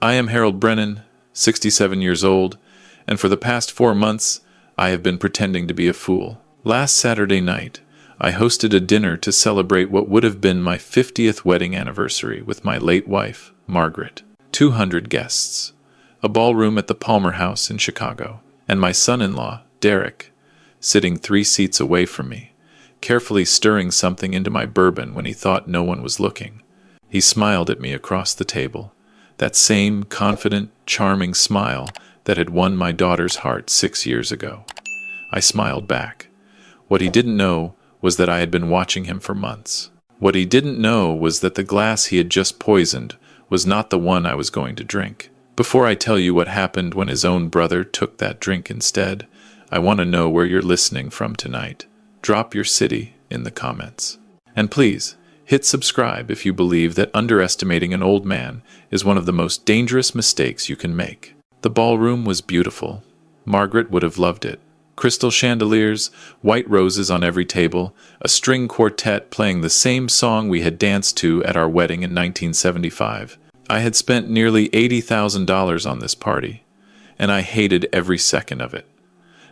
I am Harold Brennan, 67 years old, and for the past 4 months, I have been pretending to be a fool. Last Saturday night, I hosted a dinner to celebrate what would have been my 50th wedding anniversary with my late wife, Margaret. 200 guests, a ballroom at the Palmer House in Chicago, and my son-in-law, Derek, sitting 3 seats away from me, carefully stirring something into my bourbon when he thought no one was looking. He smiled at me across the table, that same confident, charming smile that had won my daughter's heart 6 years ago. I smiled back. What he didn't know was that I had been watching him for months. What he didn't know was that the glass he had just poisoned was not the one I was going to drink. Before I tell you what happened when his own brother took that drink instead, I want to know where you're listening from tonight. Drop your city in the comments. And please, hit subscribe if you believe that underestimating an old man is one of the most dangerous mistakes you can make. The ballroom was beautiful. Margaret would have loved it. Crystal chandeliers, white roses on every table, a string quartet playing the same song we had danced to at our wedding in 1975. I had spent nearly $80,000 on this party, and I hated every second of it.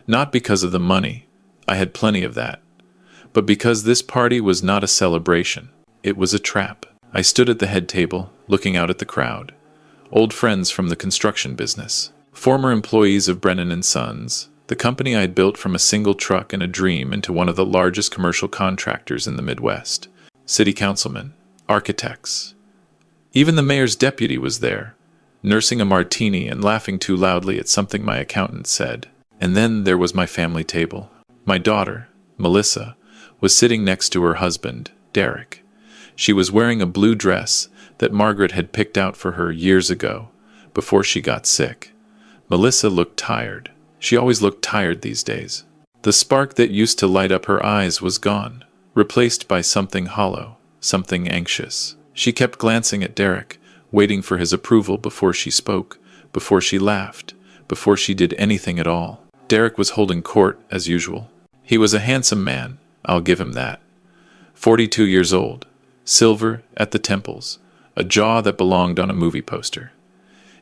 Not because of the money, I had plenty of that, but because this party was not a celebration. It was a trap. I stood at the head table, looking out at the crowd. Old friends from the construction business, former employees of Brennan & Sons, the company I had built from a single truck and a dream into one of the largest commercial contractors in the Midwest. City councilmen, architects. Even the mayor's deputy was there, nursing a martini and laughing too loudly at something my accountant said. And then there was my family table. My daughter, Melissa, was sitting next to her husband, Derek. She was wearing a blue dress that Margaret had picked out for her years ago, before she got sick. Melissa looked tired. She always looked tired these days. The spark that used to light up her eyes was gone, replaced by something hollow, something anxious. She kept glancing at Derek, waiting for his approval before she spoke, before she laughed, before she did anything at all. Derek was holding court, as usual. He was a handsome man, I'll give him that. 42 years old, silver at the temples, a jaw that belonged on a movie poster.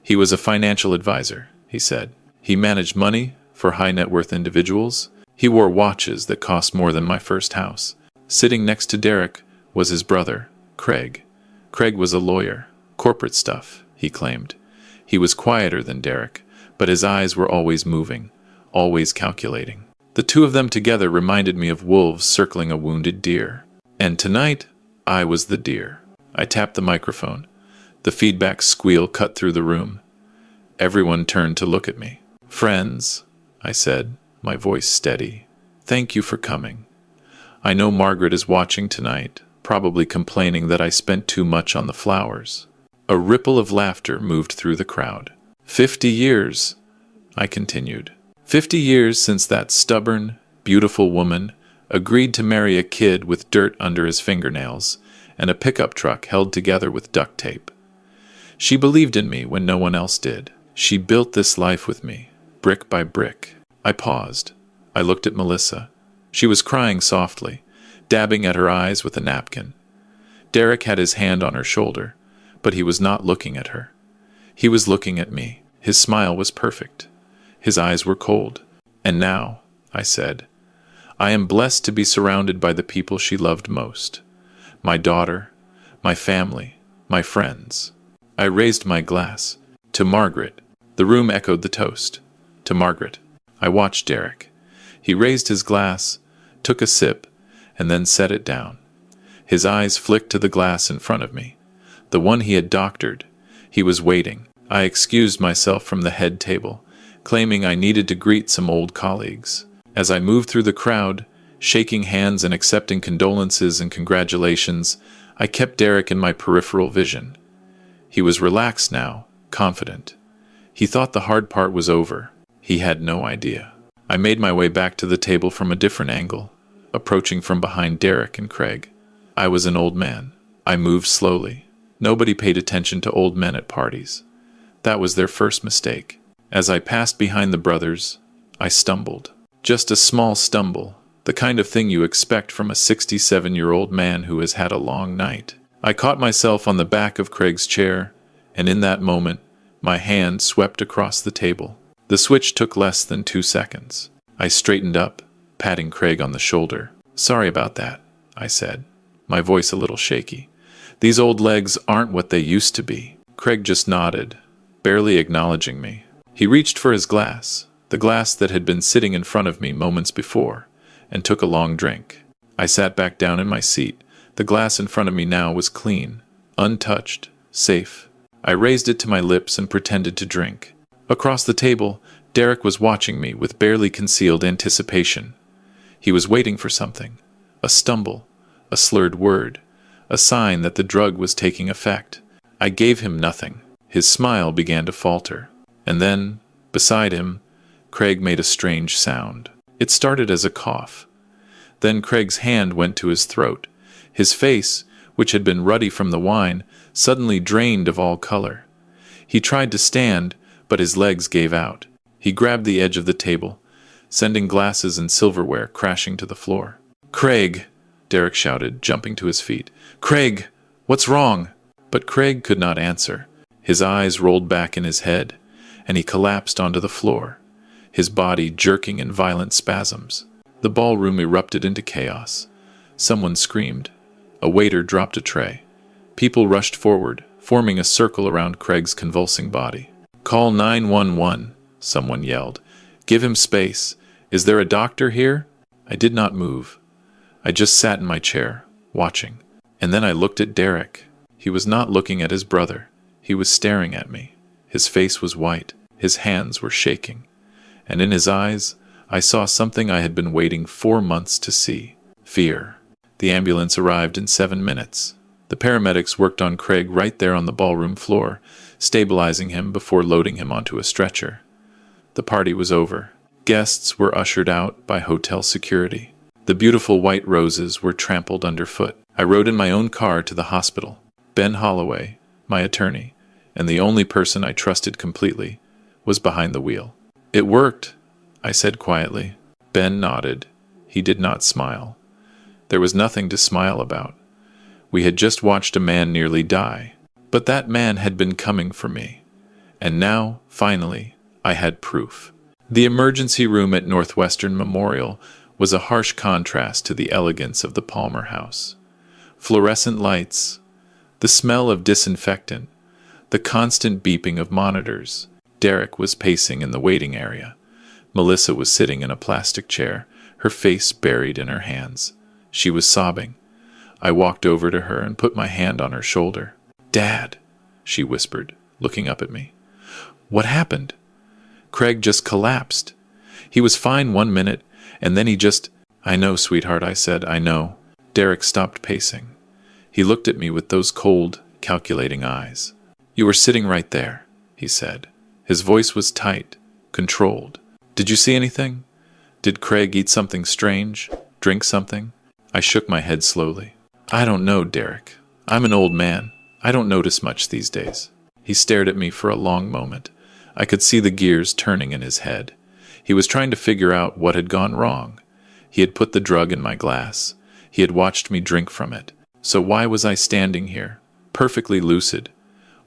He was a financial advisor, he said. He managed money for high-net-worth individuals. He wore watches that cost more than my first house. Sitting next to Derek was his brother, Craig. Craig was a lawyer. Corporate stuff, he claimed. He was quieter than Derek, but his eyes were always moving, always calculating. The two of them together reminded me of wolves circling a wounded deer. And tonight, I was the deer. I tapped the microphone. The feedback squeal cut through the room. Everyone turned to look at me. "Friends," I said, my voice steady, "thank you for coming. I know Margaret is watching tonight, probably complaining that I spent too much on the flowers." A ripple of laughter moved through the crowd. 50 years, I continued. 50 years since that stubborn, beautiful woman agreed to marry a kid with dirt under his fingernails and a pickup truck held together with duct tape. She believed in me when no one else did. She built this life with me, brick by brick. I paused. I looked at Melissa. She was crying softly, dabbing at her eyes with a napkin. Derek had his hand on her shoulder, but he was not looking at her. He was looking at me. His smile was perfect. His eyes were cold. "And now," I said, "I am blessed to be surrounded by the people she loved most. My daughter, my family, my friends." I raised my glass. "To Margaret." The room echoed the toast. "To Margaret." I watched Derek. He raised his glass, took a sip, and then set it down. His eyes flicked to the glass in front of me, the one he had doctored. He was waiting. I excused myself from the head table, claiming I needed to greet some old colleagues. As I moved through the crowd, shaking hands and accepting condolences and congratulations, I kept Derek in my peripheral vision. He was relaxed now, confident. He thought the hard part was over. He had no idea. I made my way back to the table from a different angle, approaching from behind Derek and Craig. I was an old man. I moved slowly. Nobody paid attention to old men at parties. That was their first mistake. As I passed behind the brothers, I stumbled. Just a small stumble, the kind of thing you expect from a 67-year-old man who has had a long night. I caught myself on the back of Craig's chair, and in that moment, My hand swept across the table. The switch took less than 2 seconds. I straightened up, patting Craig on the shoulder. "Sorry about that," I said, my voice a little shaky. "These old legs aren't what they used to be." Craig just nodded, barely acknowledging me. He reached for his glass, the glass that had been sitting in front of me moments before, and took a long drink. I sat back down in my seat. The glass in front of me now was clean, untouched, safe. I raised it to my lips and pretended to drink. Across the table, Derek was watching me with barely concealed anticipation. He was waiting for something, a stumble, a slurred word, a sign that the drug was taking effect. I gave him nothing. His smile began to falter. And then, beside him, Craig made a strange sound. It started as a cough. Then Craig's hand went to his throat. His face, which had been ruddy from the wine, suddenly drained of all color. He tried to stand, but his legs gave out. He grabbed the edge of the table, sending glasses and silverware crashing to the floor. "Craig!" Derek shouted, jumping to his feet. "Craig! What's wrong?" But Craig could not answer. His eyes rolled back in his head, and he collapsed onto the floor, his body jerking in violent spasms. The ballroom erupted into chaos. Someone screamed. A waiter dropped a tray. People rushed forward, forming a circle around Craig's convulsing body. "Call 911, someone yelled. "Give him space. Is there a doctor here?" I did not move. I just sat in my chair, watching. And then I looked at Derek. He was not looking at his brother. He was staring at me. His face was white. His hands were shaking. And in his eyes, I saw something I had been waiting 4 months to see. Fear. The ambulance arrived in 7 minutes. The paramedics worked on Craig right there on the ballroom floor, stabilizing him before loading him onto a stretcher. The party was over. Guests were ushered out by hotel security. The beautiful white roses were trampled underfoot. I rode in my own car to the hospital. Ben Holloway, my attorney, and the only person I trusted completely, was behind the wheel. "It worked," I said quietly. Ben nodded. He did not smile. There was nothing to smile about. We had just watched a man nearly die. But that man had been coming for me. And now, finally, I had proof. The emergency room at Northwestern Memorial was a harsh contrast to the elegance of the Palmer house. Fluorescent lights, the smell of disinfectant, the constant beeping of monitors. Derek was pacing in the waiting area. Melissa was sitting in a plastic chair, her face buried in her hands. She was sobbing. I walked over to her and put my hand on her shoulder. "Dad," she whispered, looking up at me. "What happened?" "Craig just collapsed. He was fine 1 minute, and then he just—" "I know, sweetheart," I said, "I know." Derek stopped pacing. He looked at me with those cold, calculating eyes. "You were sitting right there," he said. His voice was tight, controlled. "Did you see anything? Did Craig eat something strange? Drink something?" I shook my head slowly. "I don't know, Derek. I'm an old man. I don't notice much these days." He stared at me for a long moment. I could see the gears turning in his head. He was trying to figure out what had gone wrong. He had put the drug in my glass. He had watched me drink from it. So why was I standing here, perfectly lucid,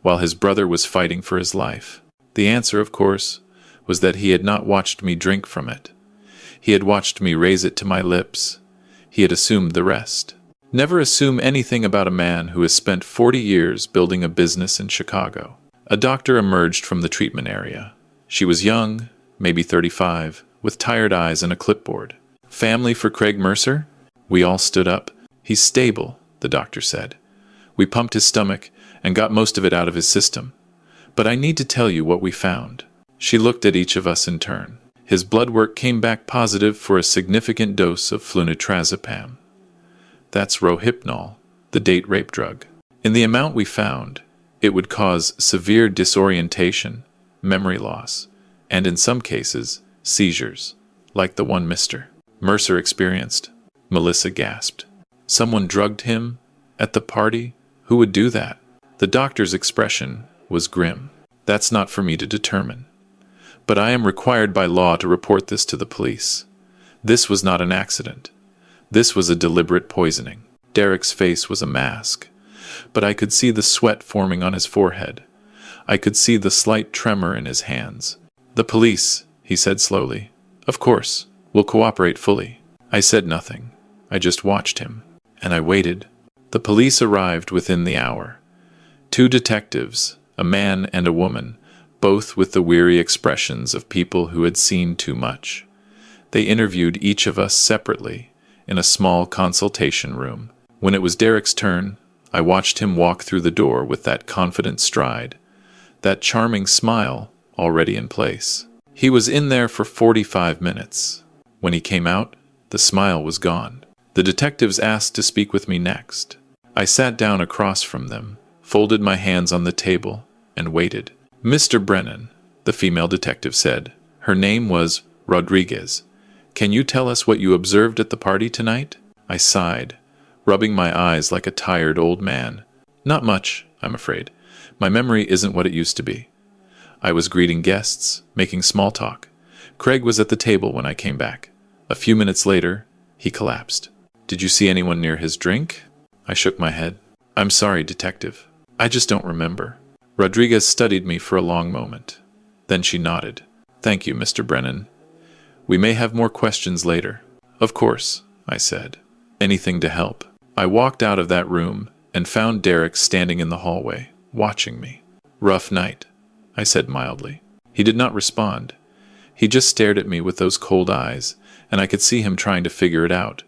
while his brother was fighting for his life? The answer, of course, was that he had not watched me drink from it. He had watched me raise it to my lips. He had assumed the rest. Never assume anything about a man who has spent 40 years building a business in Chicago. A doctor emerged from the treatment area. She was young, maybe 35, with tired eyes and a clipboard. "Family for Craig Mercer?" We all stood up. "He's stable," the doctor said. "We pumped his stomach and got most of it out of his system. But I need to tell you what we found." She looked at each of us in turn. His blood work came back positive for a significant dose of flunitrazepam. That's Rohypnol, the date rape drug. In the amount we found, it would cause severe disorientation, memory loss, and in some cases, seizures, like the one Mr. Mercer experienced. Melissa gasped. "Someone drugged him? At the party? Who would do that?" The doctor's expression was grim. "That's not for me to determine. But I am required by law to report this to the police. This was not an accident. This was a deliberate poisoning." Derek's face was a mask, but I could see the sweat forming on his forehead. I could see the slight tremor in his hands. "The police," he said slowly. "Of course, we'll cooperate fully." I said nothing. I just watched him. And I waited. The police arrived within the hour. 2 detectives, a man and a woman, both with the weary expressions of people who had seen too much. They interviewed each of us separately in a small consultation room. When it was Derek's turn, I watched him walk through the door with that confident stride, that charming smile already in place. He was in there for 45 minutes. When he came out, the smile was gone. The detectives asked to speak with me next. I sat down across from them, folded my hands on the table, and waited. "Mr. Brennan," the female detective said. Her name was Rodriguez. "Can you tell us what you observed at the party tonight?" I sighed, rubbing my eyes like a tired old man. "Not much, I'm afraid. My memory isn't what it used to be. I was greeting guests, making small talk. Craig was at the table when I came back. A few minutes later, he collapsed." "Did you see anyone near his drink?" I shook my head. "I'm sorry, detective. I just don't remember." Rodriguez studied me for a long moment. Then she nodded. "Thank you, Mr. Brennan. We may have more questions later." "Of course," I said. "Anything to help." I walked out of that room and found Derek standing in the hallway, watching me. "Rough night," I said mildly. He did not respond. He just stared at me with those cold eyes, and I could see him trying to figure it out,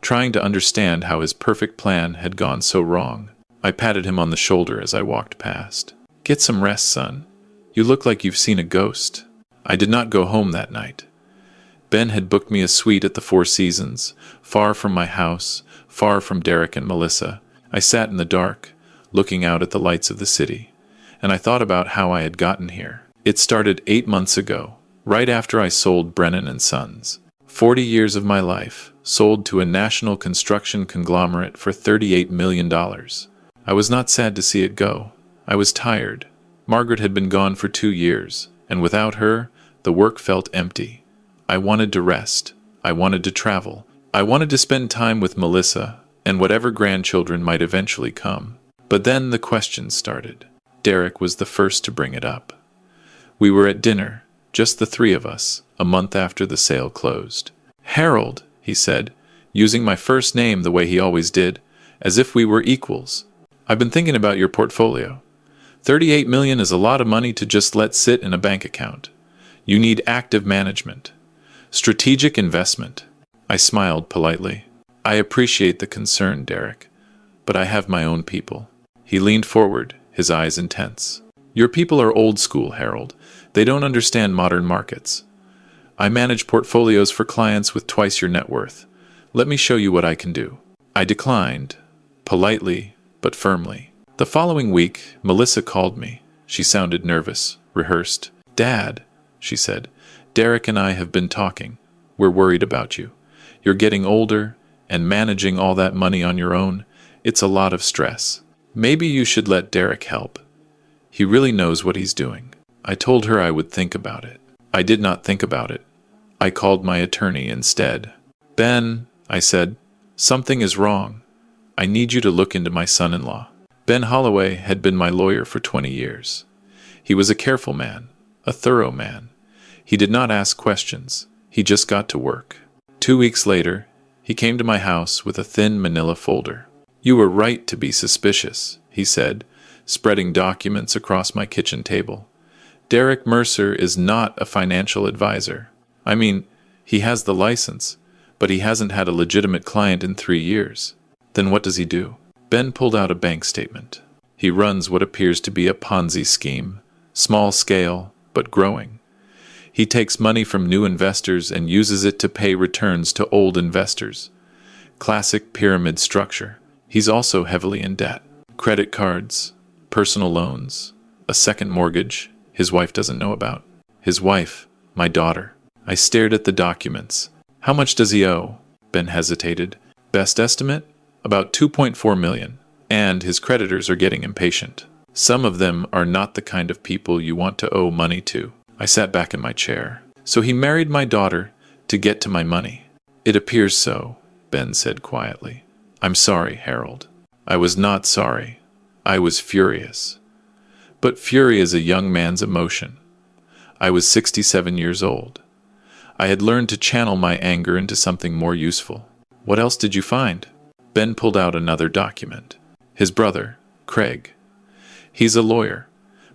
trying to understand how his perfect plan had gone so wrong. I patted him on the shoulder as I walked past. "Get some rest, son. You look like you've seen a ghost." I did not go home that night. Ben had booked me a suite at the Four Seasons, far from my house, far from Derek and Melissa. I sat in the dark, looking out at the lights of the city, and I thought about how I had gotten here. It started 8 months ago, right after I sold Brennan and Sons. 40 years of my life, sold to a national construction conglomerate for $38 million. I was not sad to see it go. I was tired. Margaret had been gone for 2 years, and without her, the work felt empty. I wanted to rest. I wanted to travel. I wanted to spend time with Melissa and whatever grandchildren might eventually come. But then the questions started. Derek was the first to bring it up. We were at dinner, just the 3 of us, a month after the sale closed. "Harold," he said, using my first name the way he always did, as if we were equals. "I've been thinking about your portfolio. 38 million is a lot of money to just let sit in a bank account. You need active management. Strategic investment." I smiled politely. "I appreciate the concern, Derek, but I have my own people." He leaned forward, his eyes intense. "Your people are old school, Harold. They don't understand modern markets. I manage portfolios for clients with twice your net worth. Let me show you what I can do." I declined, politely but firmly. The following week, Melissa called me. She sounded nervous, rehearsed. "Dad," she said, "Derek and I have been talking. We're worried about you. You're getting older, and managing all that money on your own, it's a lot of stress. Maybe you should let Derek help. He really knows what he's doing." I told her I would think about it. I did not think about it. I called my attorney instead. "Ben," I said, "something is wrong. I need you to look into my son-in-law." Ben Holloway had been my lawyer for 20 years. He was a careful man, a thorough man. He did not ask questions. He just got to work. 2 weeks later, he came to my house with a thin manila folder. "You were right to be suspicious," he said, spreading documents across my kitchen table. "Derek Mercer is not a financial advisor. I mean, he has the license, but he hasn't had a legitimate client in 3 years. Then what does he do?" Ben pulled out a bank statement. "He runs what appears to be a Ponzi scheme, small scale, but growing. He takes money from new investors and uses it to pay returns to old investors. Classic pyramid structure. He's also heavily in debt. Credit cards, personal loans, a second mortgage his wife doesn't know about. His wife, my daughter." I stared at the documents. "How much does he owe?" Ben hesitated. "Best estimate? About 2.4 million. And his creditors are getting impatient. Some of them are not the kind of people you want to owe money to." I sat back in my chair. "So he married my daughter to get to my money." "It appears so," Ben said quietly. "I'm sorry, Harold." I was not sorry. I was furious. But fury is a young man's emotion. I was 67 years old. I had learned to channel my anger into something more useful. What else did you find? Ben pulled out another document. His brother, Craig. He's a lawyer,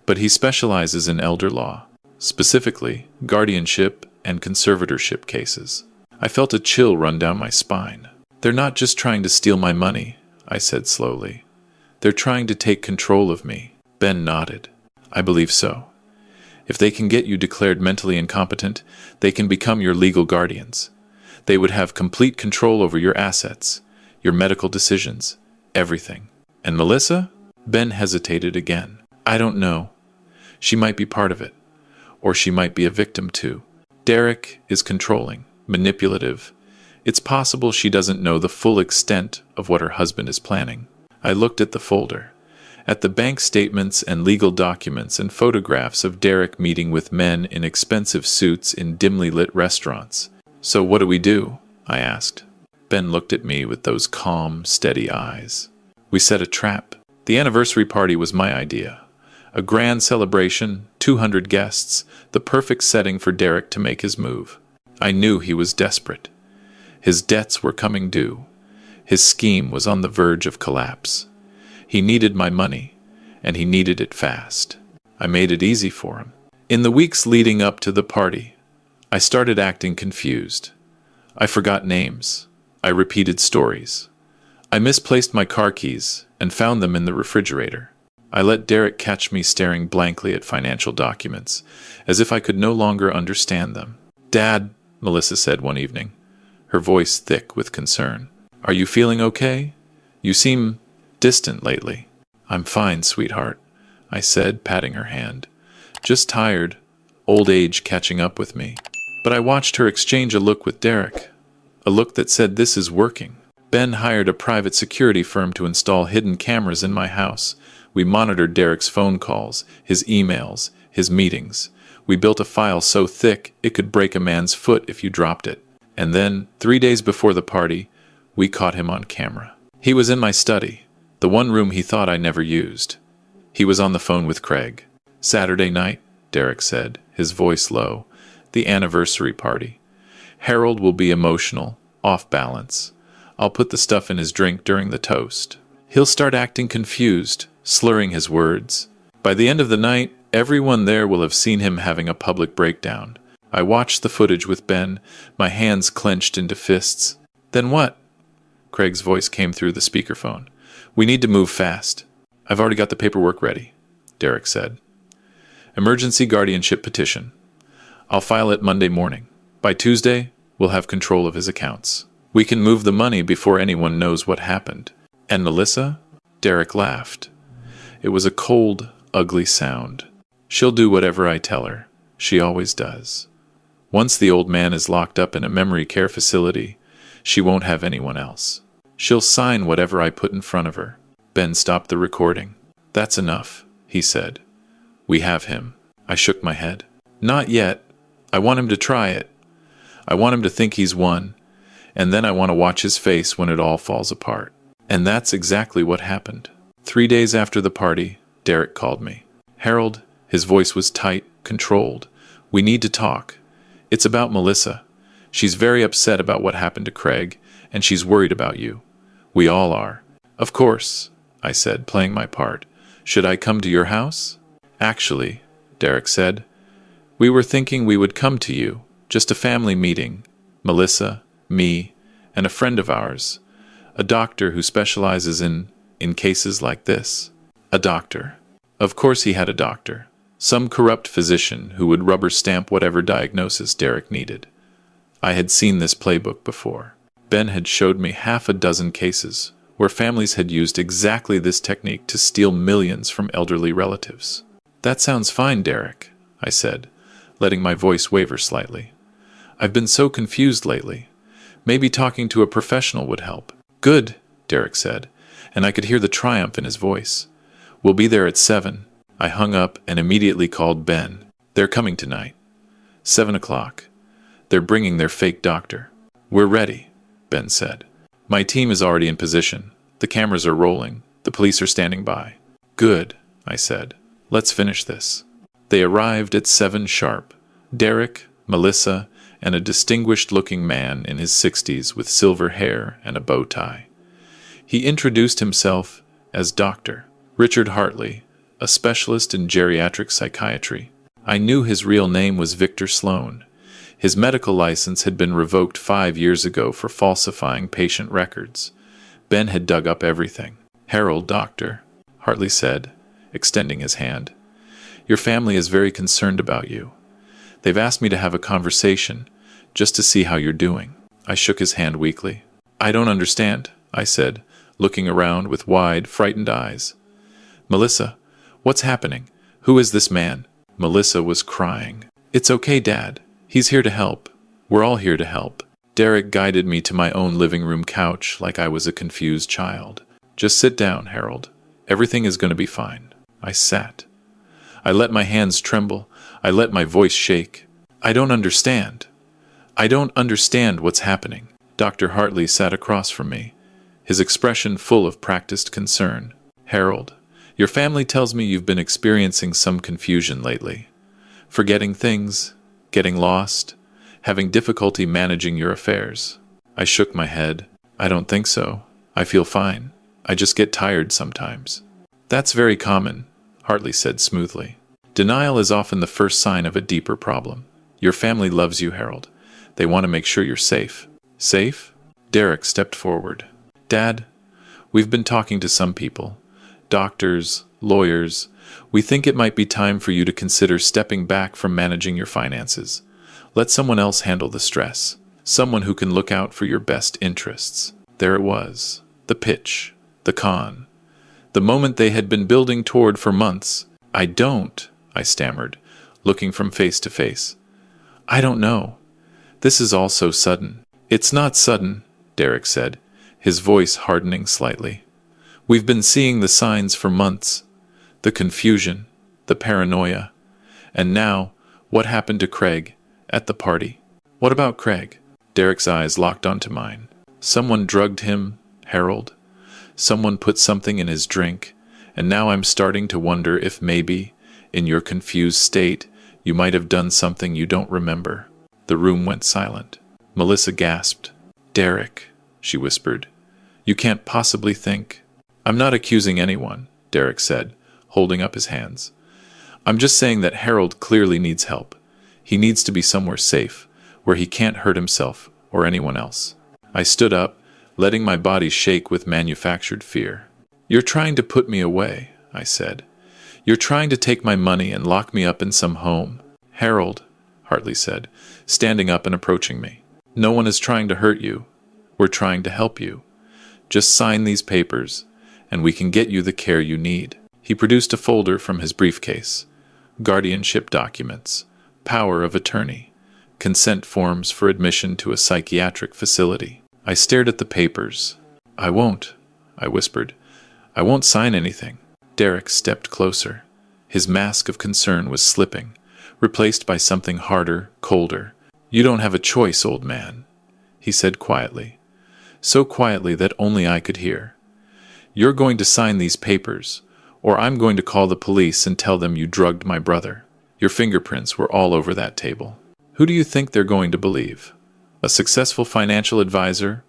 but he specializes in elder law, specifically guardianship and conservatorship cases. I felt a chill run down my spine. They're not just trying to steal my money, I said slowly. They're trying to take control of me. Ben nodded. I believe so. If they can get you declared mentally incompetent, they can become your legal guardians. They would have complete control over your assets, your medical decisions, everything. And Melissa? Ben hesitated again. I don't know. She might be part of it. Or she might be a victim too. Derek is controlling, manipulative. It's possible she doesn't know the full extent of what her husband is planning. I looked at the folder, at the bank statements and legal documents and photographs of Derek meeting with men in expensive suits in dimly lit restaurants. So what do we do? I asked. Ben looked at me with those calm, steady eyes. We set a trap. The anniversary party was my idea. A grand celebration, 200 guests, the perfect setting for Derek to make his move. I knew he was desperate. His debts were coming due. His scheme was on the verge of collapse. He needed my money, and he needed it fast. I made it easy for him. In the weeks leading up to the party, I started acting confused. I forgot names. I repeated stories. I misplaced my car keys and found them in the refrigerator. I let Derek catch me staring blankly at financial documents, as if I could no longer understand them. Dad, Melissa said one evening, her voice thick with concern. Are you feeling okay? You seem distant lately. I'm fine, sweetheart, I said, patting her hand. Just tired, old age catching up with me. But I watched her exchange a look with Derek, a look that said this is working. Ben hired a private security firm to install hidden cameras in my house. We monitored Derek's phone calls, his emails, his meetings. We built a file so thick it could break a man's foot if you dropped it. And then, 3 days before the party, we caught him on camera. He was in my study, the one room he thought I never used. He was on the phone with Craig. Saturday night, Derek said, his voice low. The anniversary party. Harold will be emotional, off balance. I'll put the stuff in his drink during the toast. He'll start acting confused, slurring his words. By the end of the night, everyone there will have seen him having a public breakdown. I watched the footage with Ben, my hands clenched into fists. Then what? Craig's voice came through the speakerphone. We need to move fast. I've already got the paperwork ready, Derek said. Emergency guardianship petition. I'll file it Monday morning. By Tuesday, we'll have control of his accounts. We can move the money before anyone knows what happened. And Melissa? Derek laughed. It was a cold, ugly sound. She'll do whatever I tell her. She always does. Once the old man is locked up in a memory care facility, she won't have anyone else. She'll sign whatever I put in front of her. Ben stopped the recording. That's enough, he said. We have him. I shook my head. Not yet. I want him to try it. I want him to think he's won. And then I want to watch his face when it all falls apart. And that's exactly what happened. 3 days after the party, Derek called me. Harold, his voice was tight, controlled. We need to talk. It's about Melissa. She's very upset about what happened to Craig, and she's worried about you. We all are. Of course, I said, playing my part. Should I come to your house? Actually, Derek said, we were thinking we would come to you. Just a family meeting. Melissa, me, and a friend of ours. A doctor who specializes in cases like this. A doctor. Of course he had a doctor. Some corrupt physician who would rubber stamp whatever diagnosis Derek needed. I had seen this playbook before. Ben had showed me 6 cases where families had used exactly this technique to steal millions from elderly relatives. That sounds fine, Derek, I said, letting my voice waver slightly. I've been so confused lately. Maybe talking to a professional would help. Good, Derek said, and I could hear the triumph in his voice. We'll be there at 7. I hung up and immediately called Ben. They're coming tonight. 7 o'clock. They're bringing their fake doctor. We're ready, Ben said. My team is already in position. The cameras are rolling. The police are standing by. Good, I said. Let's finish this. They arrived at 7 sharp. Derek, Melissa, and a distinguished-looking man in his 60s with silver hair and a bow tie. He introduced himself as Dr. Richard Hartley, a specialist in geriatric psychiatry. I knew his real name was Victor Sloan. His medical license had been revoked 5 years ago for falsifying patient records. Ben had dug up everything. "Harold, doctor," Hartley said, extending his hand. "Your family is very concerned about you. They've asked me to have a conversation, just to see how you're doing." I shook his hand weakly. "I don't understand," I said, looking around with wide, frightened eyes. "Melissa, what's happening? Who is this man?" Melissa was crying. "It's okay, Dad. He's here to help. We're all here to help." Derek guided me to my own living room couch like I was a confused child. "Just sit down, Harold. Everything is going to be fine." I sat. I let my hands tremble. I let my voice shake. "I don't understand. I don't understand what's happening." Dr. Hartley sat across from me, his expression full of practiced concern. "Harold, your family tells me you've been experiencing some confusion lately. Forgetting things, getting lost, having difficulty managing your affairs." I shook my head. "I don't think so. I feel fine. I just get tired sometimes." "That's very common," Hartley said smoothly. "Denial is often the first sign of a deeper problem. Your family loves you, Harold. They want to make sure you're safe." "Safe?" Derek stepped forward. "Dad, we've been talking to some people. Doctors, lawyers. We think it might be time for you to consider stepping back from managing your finances. Let someone else handle the stress. Someone who can look out for your best interests." There it was. The pitch. The con. The moment they had been building toward for months. I stammered, looking from face to face. "I don't know. This is all so sudden." "It's not sudden," Derek said, his voice hardening slightly. "We've been seeing the signs for months. The confusion, the paranoia. And now, what happened to Craig at the party?" "What about Craig?" Derek's eyes locked onto mine. "Someone drugged him, Harold. Someone put something in his drink, and now I'm starting to wonder if maybe, in your confused state, you might have done something you don't remember." The room went silent. Melissa gasped. "Derek," she whispered, "you can't possibly think—" "I'm not accusing anyone," Derek said, holding up his hands. "I'm just saying that Harold clearly needs help. He needs to be somewhere safe, where he can't hurt himself or anyone else." I stood up, letting my body shake with manufactured fear. "You're trying to put me away," I said. "You're trying to take my money and lock me up in some home." "Harold," Hartley said, standing up and approaching me. "No one is trying to hurt you. We're trying to help you. Just sign these papers, and we can get you the care you need." He produced a folder from his briefcase. Guardianship documents, power of attorney, consent forms for admission to a psychiatric facility. I stared at the papers. "I won't," I whispered. "I won't sign anything." Derek stepped closer. His mask of concern was slipping, replaced by something harder, colder. "You don't have a choice, old man," he said quietly. So quietly that only I could hear. "You're going to sign these papers, or I'm going to call the police and tell them you drugged my brother. Your fingerprints were all over that table. Who do you think they're going to believe? A successful financial advisor,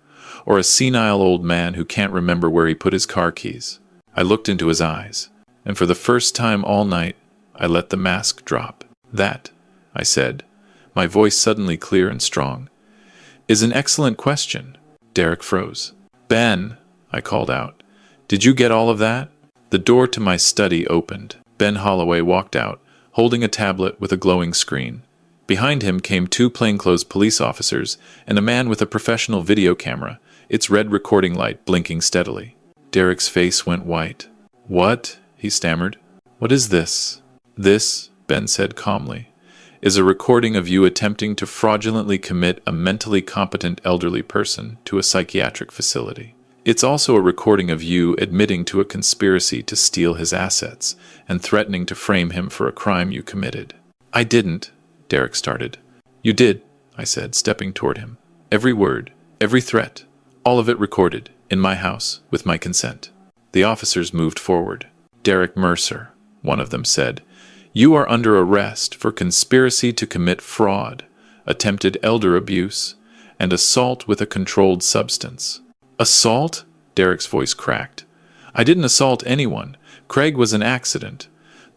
or a senile old man who can't remember where he put his car keys?" I looked into his eyes, and for the first time all night, I let the mask drop. "That," I said, my voice suddenly clear and strong, "is an excellent question." Derek froze. "Ben," I called out, "did you get all of that?" The door to my study opened. Ben Holloway walked out, holding a tablet with a glowing screen. Behind him came 2 plainclothes police officers and a man with a professional video camera, its red recording light blinking steadily. Derek's face went white. "What?" he stammered. "What is this?" "This," Ben said calmly, "is a recording of you attempting to fraudulently commit a mentally competent elderly person to a psychiatric facility. It's also a recording of you admitting to a conspiracy to steal his assets and threatening to frame him for a crime you committed." "I didn't," Derek started. "You did," I said, stepping toward him. "Every word, every threat, all of it recorded, in my house, with my consent." The officers moved forward. "Derek Mercer," one of them said. "You are under arrest for conspiracy to commit fraud, attempted elder abuse, and assault with a controlled substance." "Assault?" Derek's voice cracked. "I didn't assault anyone. Craig was an accident.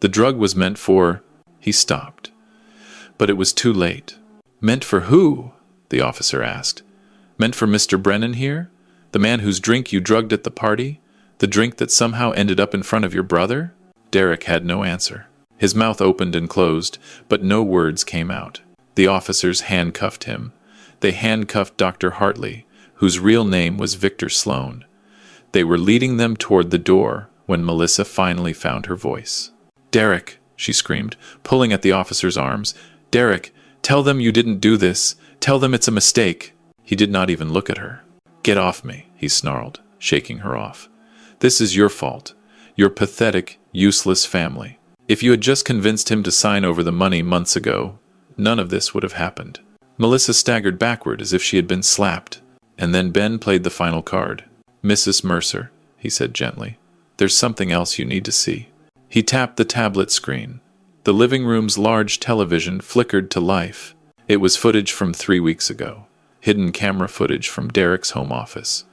The drug was meant for—" He stopped. But it was too late. "Meant for who?" the officer asked. "Meant for Mr. Brennan here? The man whose drink you drugged at the party? The drink that somehow ended up in front of your brother?" Derek had no answer. His mouth opened and closed, but no words came out. The officers handcuffed him. They handcuffed Dr. Hartley, whose real name was Victor Sloan. They were leading them toward the door when Melissa finally found her voice. "Derek," she screamed, pulling at the officer's arms. "Derek, tell them you didn't do this. Tell them it's a mistake." He did not even look at her. "Get off me," he snarled, shaking her off. "This is your fault. Your pathetic, useless family. If you had just convinced him to sign over the money months ago, none of this would have happened." Melissa staggered backward as if she had been slapped, and then Ben played the final card. "Mrs. Mercer," he said gently, "there's something else you need to see." He tapped the tablet screen. The living room's large television flickered to life. It was footage from 3 weeks ago, hidden camera footage from Derek's home office.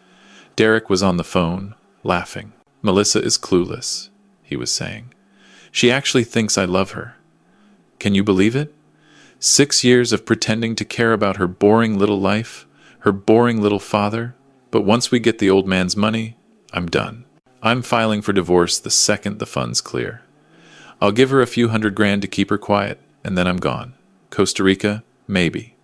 Derek was on the phone, laughing. "Melissa is clueless," he was saying. "She actually thinks I love her. Can you believe it? 6 years of pretending to care about her boring little life, her boring little father. But once we get the old man's money, I'm done. I'm filing for divorce the second the funds clear. I'll give her a few $100,000 to keep her quiet, and then I'm gone. Costa Rica? Maybe.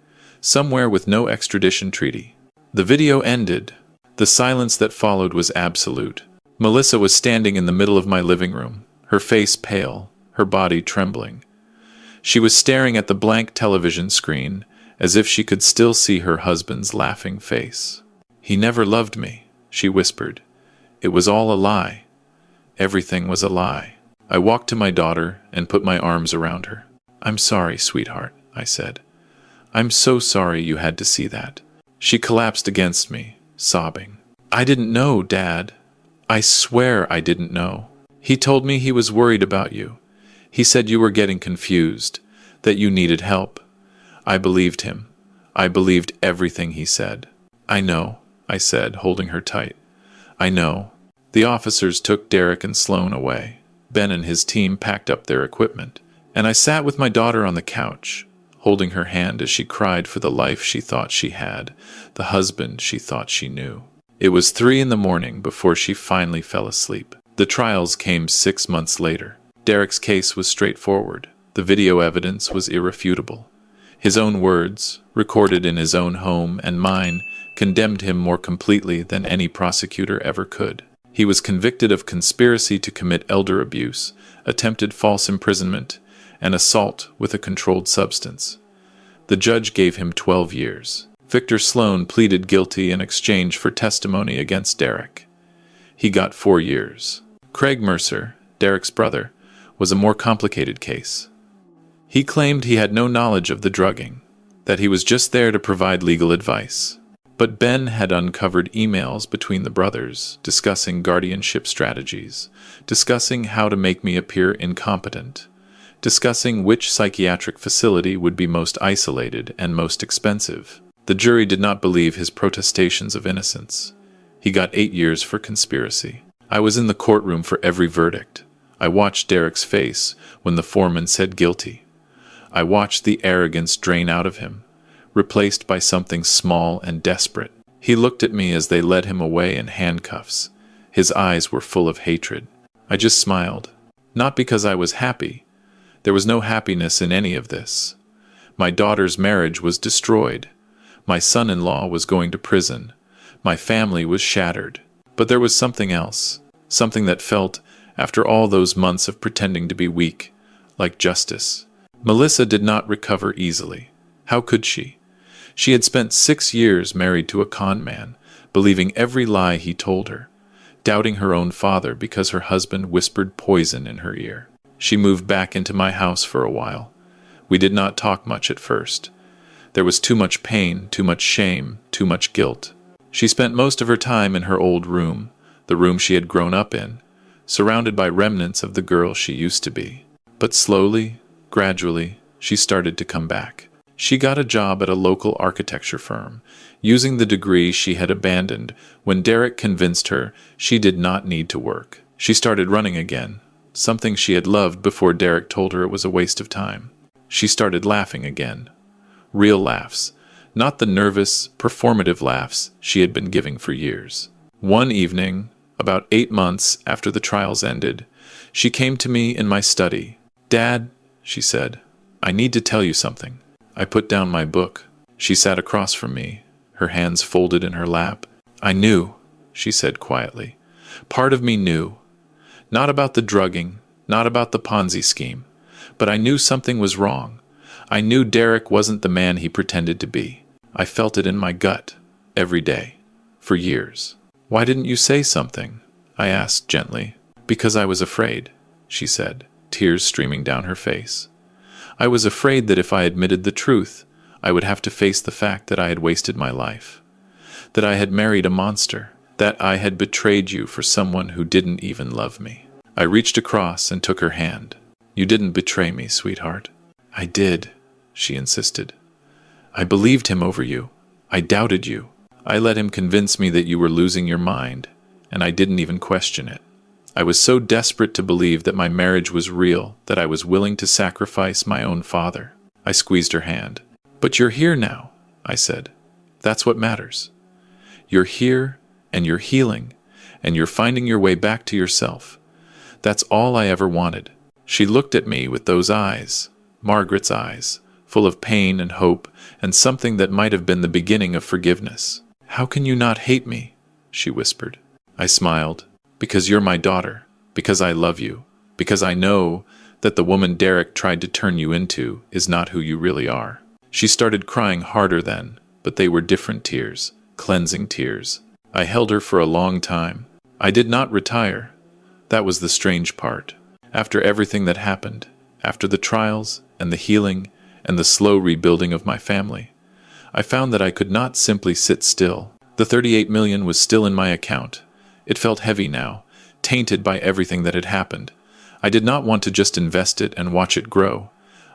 Somewhere with no extradition treaty." The video ended. The silence that followed was absolute. Melissa was standing in the middle of my living room, her face pale, her body trembling. She was staring at the blank television screen, as if she could still see her husband's laughing face. "He never loved me," she whispered. "It was all a lie. Everything was a lie." I walked to my daughter and put my arms around her. "I'm sorry, sweetheart," I said. "I'm so sorry you had to see that." She collapsed against me, sobbing. "I didn't know, Dad. I swear I didn't know. He told me he was worried about you. He said you were getting confused, that you needed help. I believed him. I believed everything he said." "I know," I said, holding her tight. "I know." The officers took Derek and Sloan away. Ben and his team packed up their equipment, and I sat with my daughter on the couch, holding her hand as she cried for the life she thought she had, the husband she thought she knew. It was 3 a.m. before she finally fell asleep. The trials came 6 months later. Derek's case was straightforward. The video evidence was irrefutable. His own words, recorded in his own home and mine, condemned him more completely than any prosecutor ever could. He was convicted of conspiracy to commit elder abuse, attempted false imprisonment, and assault with a controlled substance. The judge gave him 12 years. Victor Sloan pleaded guilty in exchange for testimony against Derek. He got 4 years. Craig Mercer, Derek's brother, was a more complicated case. He claimed he had no knowledge of the drugging, that he was just there to provide legal advice. But Ben had uncovered emails between the brothers, discussing guardianship strategies, discussing how to make me appear incompetent, discussing which psychiatric facility would be most isolated and most expensive. The jury did not believe his protestations of innocence. He got 8 years for conspiracy. I was in the courtroom for every verdict. I watched Derek's face when the foreman said guilty. I watched the arrogance drain out of him, replaced by something small and desperate. He looked at me as they led him away in handcuffs. His eyes were full of hatred. I just smiled. Not because I was happy. There was no happiness in any of this. My daughter's marriage was destroyed. My son-in-law was going to prison. My family was shattered. But there was something else, something that felt, after all those months of pretending to be weak, like justice. Melissa did not recover easily. How could she? She had spent 6 years married to a con man, believing every lie he told her, doubting her own father because her husband whispered poison in her ear. She moved back into my house for a while. We did not talk much at first. There was too much pain, too much shame, too much guilt. She spent most of her time in her old room, the room she had grown up in, surrounded by remnants of the girl she used to be. But slowly, gradually, she started to come back. She got a job at a local architecture firm, using the degree she had abandoned when Derek convinced her she did not need to work. She started running again, something she had loved before Derek told her it was a waste of time. She started laughing again. Real laughs, not the nervous, performative laughs she had been giving for years. One evening, about 8 months after the trials ended, she came to me in my study. "Dad," she said, "I need to tell you something." I put down my book. She sat across from me, her hands folded in her lap. "I knew," she said quietly. "Part of me knew. Not about the drugging, not about the Ponzi scheme, but I knew something was wrong. I knew Derek wasn't the man he pretended to be. I felt it in my gut, every day, for years." "Why didn't you say something?" I asked gently. "Because I was afraid," she said, tears streaming down her face. "I was afraid that if I admitted the truth, I would have to face the fact that I had wasted my life, that I had married a monster, that I had betrayed you for someone who didn't even love me." I reached across and took her hand. "You didn't betray me, sweetheart." "I did," she insisted. "I believed him over you. I doubted you. I let him convince me that you were losing your mind, and I didn't even question it. I was so desperate to believe that my marriage was real that I was willing to sacrifice my own father." I squeezed her hand. "But you're here now," I said. "That's what matters. You're here, and you're healing, and you're finding your way back to yourself. That's all I ever wanted." She looked at me with those eyes, Margaret's eyes, full of pain and hope, and something that might have been the beginning of forgiveness. "How can you not hate me?" she whispered. I smiled. "Because you're my daughter, because I love you, because I know that the woman Derek tried to turn you into is not who you really are." She started crying harder then, but they were different tears, cleansing tears. I held her for a long time. I did not retire. That was the strange part. After everything that happened, after the trials and the healing and the slow rebuilding of my family, I found that I could not simply sit still. The 38 million was still in my account. It felt heavy now, tainted by everything that had happened. I did not want to just invest it and watch it grow.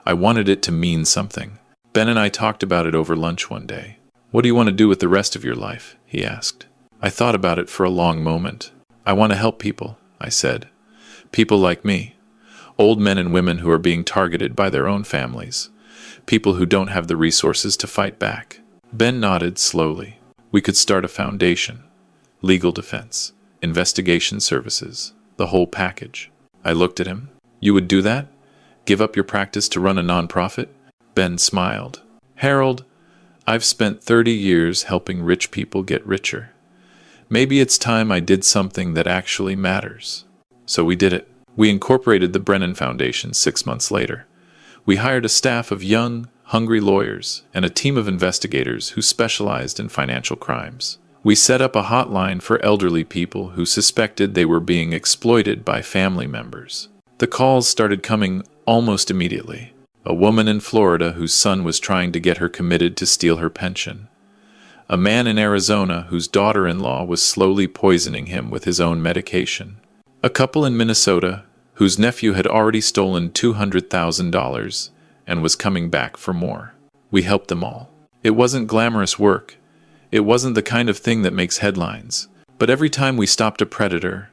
I wanted it to mean something. Ben and I talked about it over lunch one day. "What do you want to do with the rest of your life?" he asked. I thought about it for a long moment. "I want to help people," I said. "People like me. Old men and women who are being targeted by their own families. People who don't have the resources to fight back." Ben nodded slowly. "We could start a foundation. Legal defense. Investigation services. The whole package." I looked at him. "You would do that? Give up your practice to run a nonprofit?" Ben smiled. "Harold, I've spent 30 years helping rich people get richer. Maybe it's time I did something that actually matters." So we did it. We incorporated the Brennan Foundation 6 months later. We hired a staff of young, hungry lawyers and a team of investigators who specialized in financial crimes. We set up a hotline for elderly people who suspected they were being exploited by family members. The calls started coming almost immediately. A woman in Florida whose son was trying to get her committed to steal her pension. A man in Arizona whose daughter-in-law was slowly poisoning him with his own medication. A couple in Minnesota whose nephew had already stolen $200,000 and was coming back for more. We helped them all. It wasn't glamorous work. It wasn't the kind of thing that makes headlines. But every time we stopped a predator,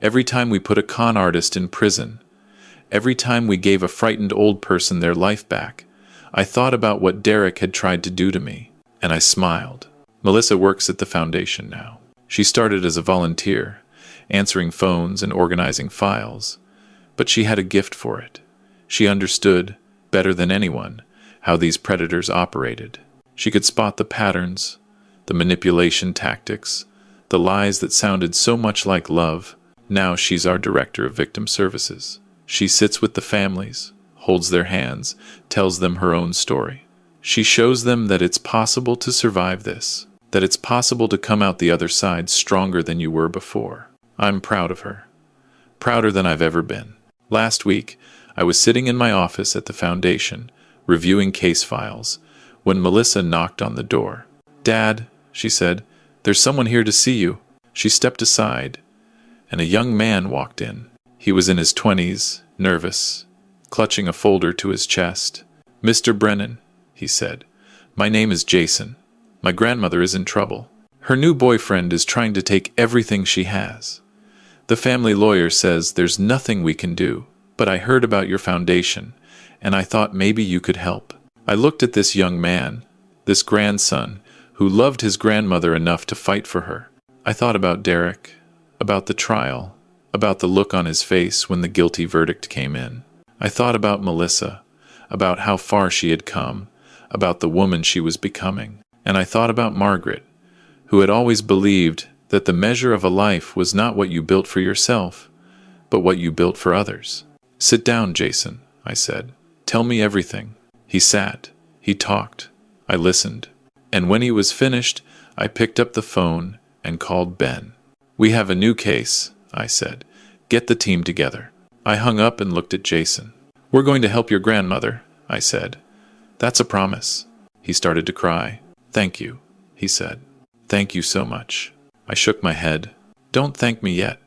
every time we put a con artist in prison, every time we gave a frightened old person their life back, I thought about what Derek had tried to do to me, and I smiled. Melissa works at the foundation now. She started as a volunteer, answering phones and organizing files, but she had a gift for it. She understood, better than anyone, how these predators operated. She could spot the patterns, the manipulation tactics, the lies that sounded so much like love. Now she's our director of victim services. She sits with the families, holds their hands, tells them her own story. She shows them that it's possible to survive this, that it's possible to come out the other side stronger than you were before. I'm proud of her. Prouder than I've ever been. Last week, I was sitting in my office at the foundation, reviewing case files, when Melissa knocked on the door. "Dad," she said, "there's someone here to see you." She stepped aside, and a young man walked in. He was in his 20s, nervous, clutching a folder to his chest. "Mr. Brennan," he said, "my name is Jason. My grandmother is in trouble. Her new boyfriend is trying to take everything she has. The family lawyer says there's nothing we can do, but I heard about your foundation, and I thought maybe you could help." I looked at this young man, this grandson, who loved his grandmother enough to fight for her. I thought about Derek, about the trial, about the look on his face when the guilty verdict came in. I thought about Melissa, about how far she had come, about the woman she was becoming. And I thought about Margaret, who had always believed that the measure of a life was not what you built for yourself, but what you built for others. "Sit down, Jason," I said. "Tell me everything." He sat. He talked. I listened. And when he was finished, I picked up the phone and called Ben. "We have a new case," I said. "Get the team together." I hung up and looked at Jason. "We're going to help your grandmother," I said. "That's a promise." He started to cry. "Thank you," he said. "Thank you so much." I shook my head. "Don't thank me yet.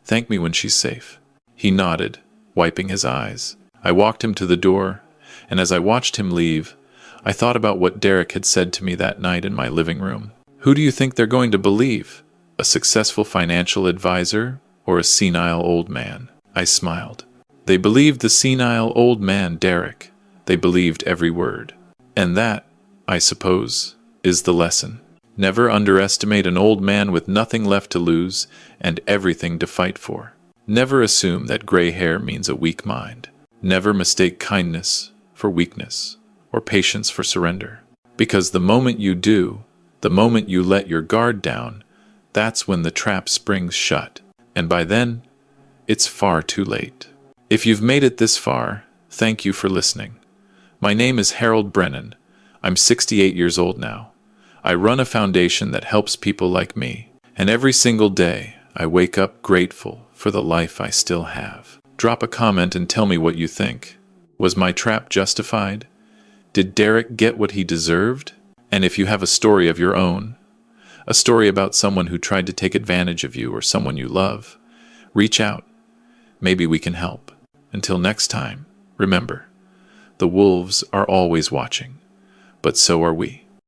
Thank me when she's safe." He nodded, wiping his eyes. I walked him to the door, and as I watched him leave, I thought about what Derek had said to me that night in my living room. Who do you think they're going to believe? A successful financial advisor or a senile old man? I smiled. They believed the senile old man, Derek. They believed every word. And that, I suppose, is the lesson. Never underestimate an old man with nothing left to lose and everything to fight for. Never assume that gray hair means a weak mind. Never mistake kindness for weakness or patience for surrender. Because the moment you do, the moment you let your guard down, that's when the trap springs shut. And by then, it's far too late. If you've made it this far, thank you for listening. My name is Harold Brennan. I'm 68 years old now. I run a foundation that helps people like me. And every single day, I wake up grateful for the life I still have. Drop a comment and tell me what you think. Was my trap justified? Did Derek get what he deserved? And if you have a story of your own, a story about someone who tried to take advantage of you or someone you love, reach out. Maybe we can help. Until next time, remember, the wolves are always watching, but so are we.